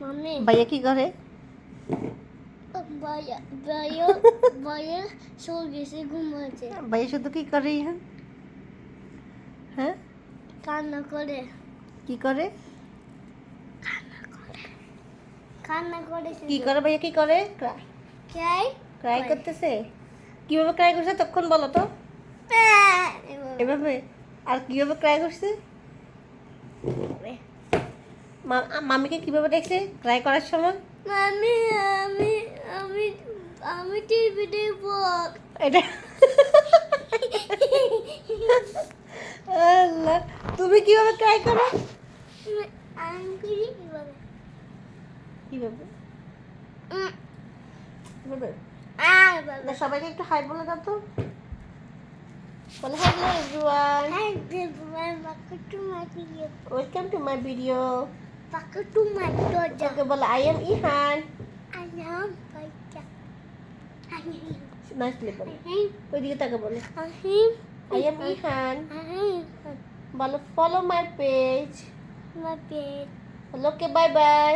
Mummy ভাইয়া কি করে? ভাইয়া ভাইয়া ভাইয়া সো গেছে ঘুমাচ্ছে। ভাইয়া শুধু কি করে? হ্যাঁ, কান্না করে কি করে? কান্না করে কি করে ভাইয়া, কি করে? ক্রাই ক্রাই করতেছে? কিভাবে ক্রাই করছে তখন বলো তো। এভাবে? আর কিভাবে ক্রাই করছে? মামিকে কিভাবে দেখছে ক্রাই করার সময়? মামি আমি আমি আমি টিভি দেখবো। এটা আল্লাহ, তুমি কিভাবে ক্রাই করো? আমি করি কিভাবে? কিভাবে? কিভাবে? বাবা সবাইকে একটু হাই বলে দাও তো। বলে hello everyone, welcome to my video. Okay বলো আই এম ইহান। নাইসলি বলো, ওইদিকে তাকে বলে আই এম ইহান। বলো ফলো মাই পেজ। বলো ওকে বাই বাই।